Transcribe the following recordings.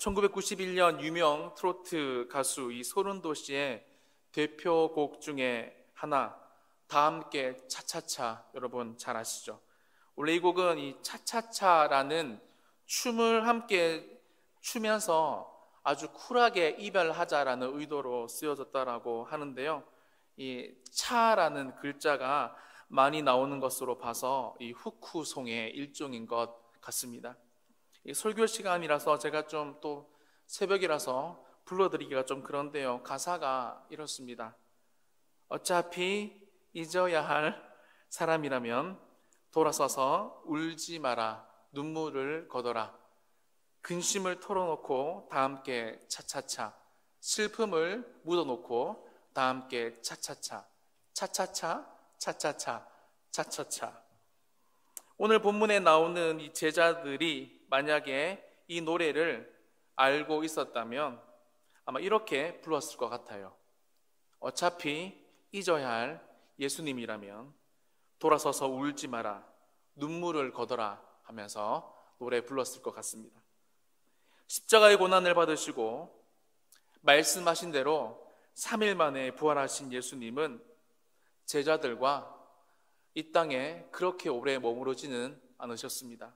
1991년 유명 트로트 가수 이 소른도 씨의 대표곡 중에 하나, 다 함께 차차차, 여러분 잘 아시죠? 원래 이 곡은 이 차차차라는 춤을 함께 추면서 아주 쿨하게 이별하자라는 의도로 쓰여졌다라고 하는데요. 이 차라는 글자가 많이 나오는 것으로 봐서 이 후쿠송의 일종인 것 같습니다. 이 설교 시간이라서 제가 좀 또 새벽이라서 불러드리기가 좀 그런데요. 가사가 이렇습니다. 어차피 잊어야 할 사람이라면 돌아서서 울지 마라, 눈물을 거둬라. 근심을 털어놓고 다 함께 차차차, 슬픔을 묻어놓고 다 함께 차차차, 차차차, 차차차, 차차차. 오늘 본문에 나오는 이 제자들이 만약에 이 노래를 알고 있었다면 아마 이렇게 불렀을 것 같아요. 어차피 잊어야 할 예수님이라면 돌아서서 울지 마라, 눈물을 거둬라 하면서 노래 불렀을 것 같습니다. 십자가의 고난을 받으시고 말씀하신 대로 3일 만에 부활하신 예수님은 제자들과 이 땅에 그렇게 오래 머무르지는 않으셨습니다.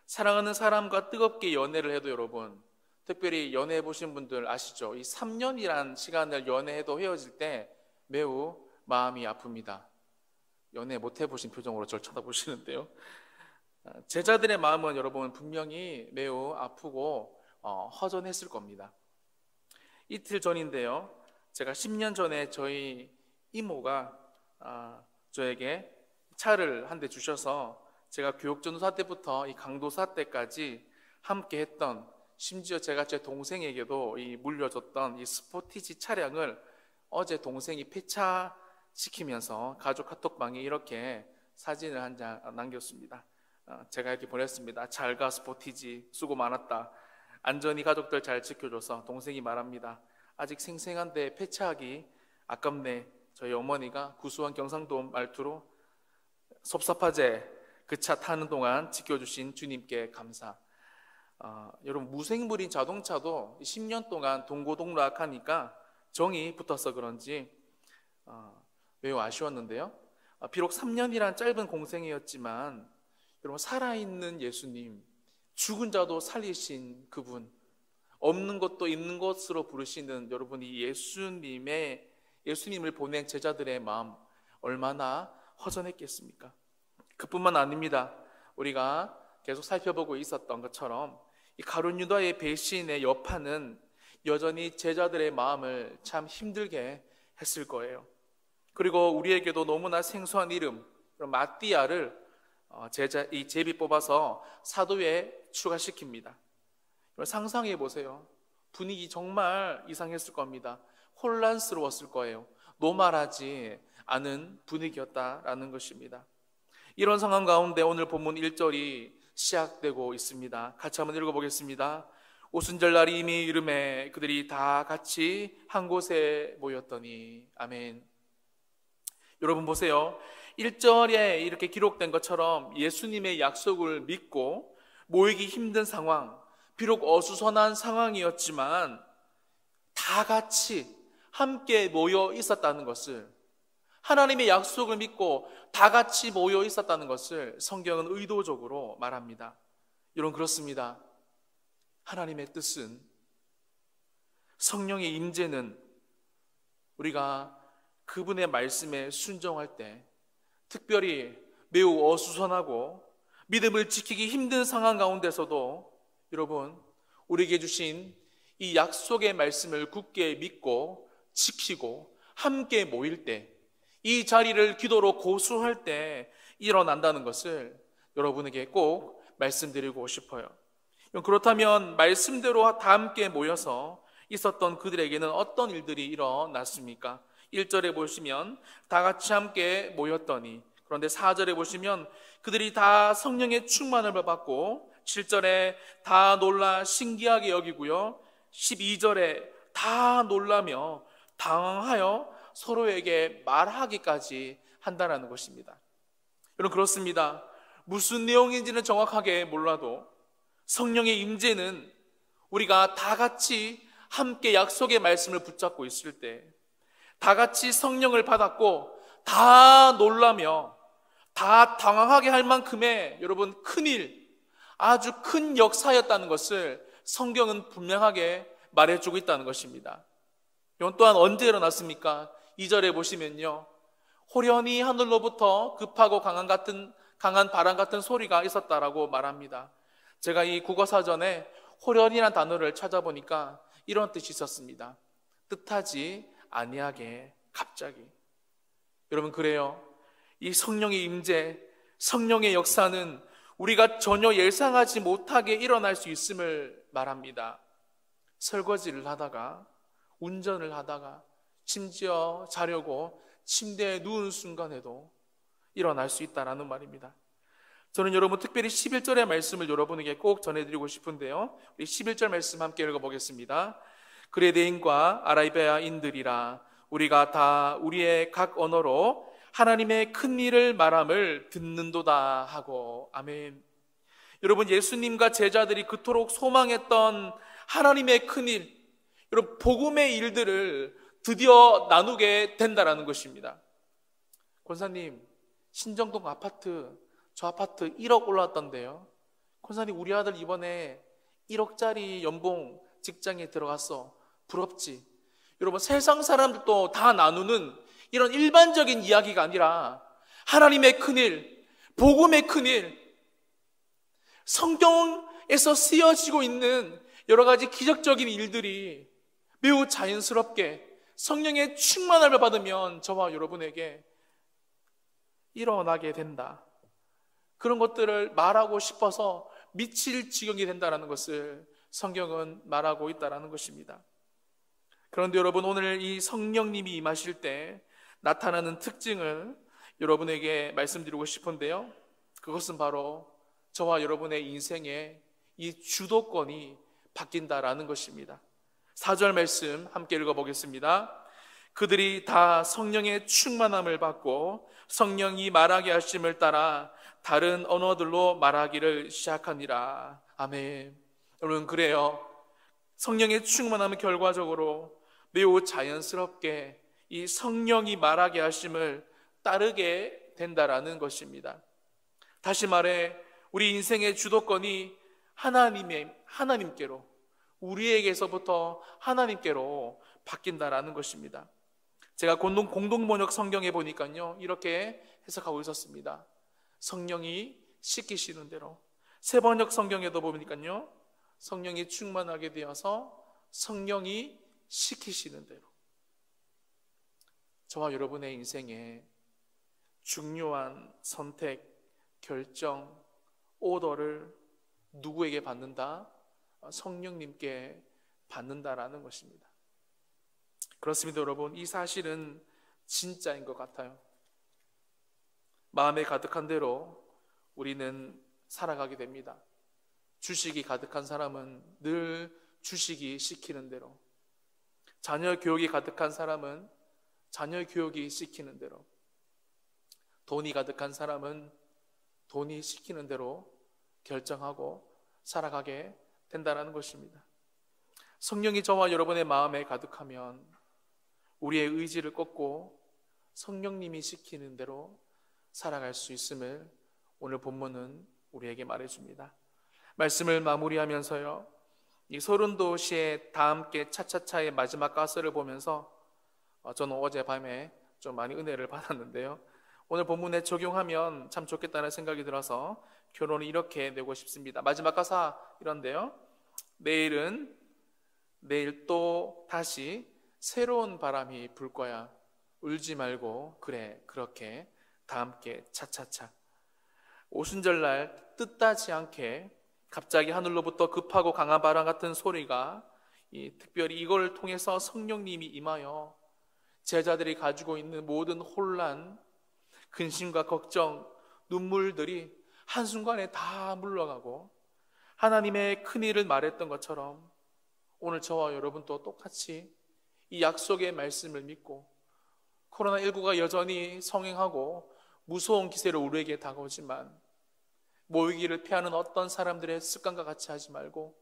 사랑하는 사람과 뜨겁게 연애를 해도 여러분, 특별히 연애해 보신 분들 아시죠? 이 3년이란 시간을 연애해도 헤어질 때 매우 마음이 아픕니다. 연애 못 해보신 표정으로 저를 쳐다보시는데요. 제자들의 마음은 여러분 분명히 매우 아프고 허전했을 겁니다. 이틀 전인데요, 제가 10년 전에 저희 이모가 저에게 차를 한 대 주셔서 제가 교육전도사 때부터 이 강도사 때까지 함께 했던, 심지어 제가 제 동생에게도 이 물려줬던 이 스포티지 차량을 어제 동생이 폐차시키면서 가족 카톡방에 이렇게 사진을 한 장 남겼습니다. 제가 이렇게 보냈습니다. 잘 가 스포티지, 수고 많았다. 안전히 가족들 잘 지켜줘서. 동생이 말합니다. 아직 생생한데 폐차하기 아깝네. 저희 어머니가 구수한 경상도 말투로 섭섭하제, 그 차 타는 동안 지켜주신 주님께 감사. 여러분, 무생물인 자동차도 10년 동안 동고동락하니까 정이 붙어서 그런지 매우 아쉬웠는데요. 비록 3년이란 짧은 공생이었지만 여러분, 살아있는 예수님, 죽은 자도 살리신 그분, 없는 것도 있는 것으로 부르시는 여러분, 이 예수님을 보낸 제자들의 마음 얼마나 허전했겠습니까? 그뿐만 아닙니다. 우리가 계속 살펴보고 있었던 것처럼 이 가룟 유다의 배신의 여파는 여전히 제자들의 마음을 참 힘들게 했을 거예요. 그리고 우리에게도 너무나 생소한 이름 마띠아를 이 제비 뽑아서 사도에 추가시킵니다. 상상해 보세요. 분위기 정말 이상했을 겁니다. 혼란스러웠을 거예요. 노말하지 않은 분위기였다라는 것입니다. 이런 상황 가운데 오늘 본문 1절이 시작되고 있습니다. 같이 한번 읽어보겠습니다. 오순절날이 이미 이르매 그들이 다 같이 한 곳에 모였더니. 아멘. 여러분 보세요. 1절에 이렇게 기록된 것처럼 예수님의 약속을 믿고 모이기 힘든 상황, 비록 어수선한 상황이었지만 다 같이 함께 모여 있었다는 것을, 하나님의 약속을 믿고 다 같이 모여 있었다는 것을 성경은 의도적으로 말합니다. 여러분, 그렇습니다. 하나님의 뜻은, 성령의 임재는 우리가 그분의 말씀에 순종할 때, 특별히 매우 어수선하고 믿음을 지키기 힘든 상황 가운데서도 여러분, 우리에게 주신 이 약속의 말씀을 굳게 믿고 지키고 함께 모일 때, 이 자리를 기도로 고수할 때 일어난다는 것을 여러분에게 꼭 말씀드리고 싶어요. 그렇다면 말씀대로 다 함께 모여서 있었던 그들에게는 어떤 일들이 일어났습니까? 1절에 보시면 다 같이 함께 모였더니, 그런데 4절에 보시면 그들이 다 성령의 충만을 받고, 7절에 다 놀라 신기하게 여기고요, 12절에 다 놀라며 당황하여 서로에게 말하기까지 한다는 것입니다. 여러분, 그렇습니다. 무슨 내용인지는 정확하게 몰라도 성령의 임재는 우리가 다 같이 함께 약속의 말씀을 붙잡고 있을 때, 다 같이 성령을 받았고 다 놀라며 다 당황하게 할 만큼의 여러분 큰일, 아주 큰 역사였다는 것을 성경은 분명하게 말해주고 있다는 것입니다. 이건 또한 언제 일어났습니까? 2절에 보시면요, 호련히 하늘로부터 급하고 강한 바람 같은 소리가 있었다라고 말합니다. 제가 이 국어사전에 호련이라는 단어를 찾아보니까 이런 뜻이 있었습니다. 뜻하지 아니하게 갑자기. 여러분, 그래요. 이 성령의 임재, 성령의 역사는 우리가 전혀 예상하지 못하게 일어날 수 있음을 말합니다. 설거지를 하다가, 운전을 하다가, 심지어 자려고 침대에 누운 순간에도 일어날 수 있다는 말입니다. 저는 여러분 특별히 11절의 말씀을 여러분에게 꼭 전해드리고 싶은데요, 우리 11절 말씀 함께 읽어보겠습니다. 그레데인과 아라비아인들이라 우리가 다 우리의 각 언어로 하나님의 큰 일을 말함을 듣는도다 하고. 아멘. 여러분, 예수님과 제자들이 그토록 소망했던 하나님의 큰 일, 여러분 복음의 일들을 드디어 나누게 된다라는 것입니다. 권사님, 신정동 아파트, 저 아파트 1억 올랐던데요. 권사님, 우리 아들 이번에 1억짜리 연봉 직장에 들어갔어. 부럽지? 여러분, 세상 사람들도 다 나누는 이런 일반적인 이야기가 아니라 하나님의 큰일, 복음의 큰일, 성경에서 쓰여지고 있는 여러 가지 기적적인 일들이 매우 자연스럽게 성령의 충만함을 받으면 저와 여러분에게 일어나게 된다. 그런 것들을 말하고 싶어서 미칠 지경이 된다는 것을 성경은 말하고 있다는 것입니다. 그런데 여러분, 오늘 이 성령님이 임하실 때 나타나는 특징을 여러분에게 말씀드리고 싶은데요, 그것은 바로 저와 여러분의 인생의 이 주도권이 바뀐다라는 것입니다. 4절 말씀 함께 읽어보겠습니다. 그들이 다 성령의 충만함을 받고 성령이 말하게 하심을 따라 다른 언어들로 말하기를 시작하니라. 아멘. 여러분, 그래요. 성령의 충만함은 결과적으로 매우 자연스럽게 이 성령이 말하게 하심을 따르게 된다라는 것입니다. 다시 말해 우리 인생의 주도권이 하나님께로, 우리에게서부터 하나님께로 바뀐다라는 것입니다. 제가 공동번역 성경에 보니까요, 이렇게 해석하고 있었습니다. 성령이 시키시는 대로. 세번역 성경에도 보니까요, 성령이 충만하게 되어서 성령이 시키시는 대로. 저와 여러분의 인생에 중요한 선택, 결정, 오더를 누구에게 받는다? 성령님께 받는다라는 것입니다. 그렇습니다, 여러분. 이 사실은 진짜인 것 같아요. 마음에 가득한 대로 우리는 살아가게 됩니다. 주식이 가득한 사람은 늘 주식이 시키는 대로, 자녀 교육이 가득한 사람은 자녀 교육이 시키는 대로, 돈이 가득한 사람은 돈이 시키는 대로 결정하고 살아가게 된다는 것입니다. 성령이 저와 여러분의 마음에 가득하면 우리의 의지를 꺾고 성령님이 시키는 대로 살아갈 수 있음을 오늘 본문은 우리에게 말해줍니다. 말씀을 마무리하면서요, 이 소른도시의 다 함께 차차차의 마지막 가설을 보면서 저는 어젯밤에 좀 많이 은혜를 받았는데요, 오늘 본문에 적용하면 참 좋겠다는 생각이 들어서 결론을 이렇게 내고 싶습니다. 마지막 가사 이런데요, 내일 또 다시 새로운 바람이 불 거야. 울지 말고 그래 그렇게 다 함께 차차차. 오순절날 뜻하지 않게 갑자기 하늘로부터 급하고 강한 바람 같은 소리가 특별히 이걸 통해서 성령님이 임하여 제자들이 가지고 있는 모든 혼란, 근심과 걱정, 눈물들이 한순간에 다 물러가고 하나님의 큰일을 말했던 것처럼 오늘 저와 여러분도 똑같이 이 약속의 말씀을 믿고 코로나19가 여전히 성행하고 무서운 기세로 우리에게 다가오지만 모이기를 피하는 어떤 사람들의 습관과 같이 하지 말고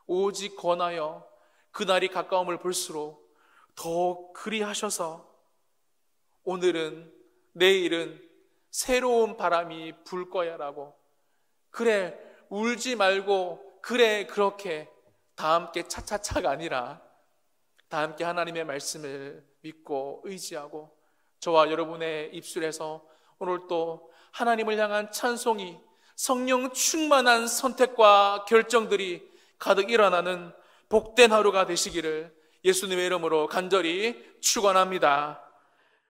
오직 권하여 그날이 가까움을 볼수록 더 그리하셔서 오늘은 내일은 새로운 바람이 불 거야 라고, 그래 울지 말고 그래 그렇게 다 함께 차차차가 아니라 다 함께 하나님의 말씀을 믿고 의지하고 저와 여러분의 입술에서 오늘 또 하나님을 향한 찬송이, 성령 충만한 선택과 결정들이 가득 일어나는 복된 하루가 되시기를 예수님의 이름으로 간절히 축원합니다.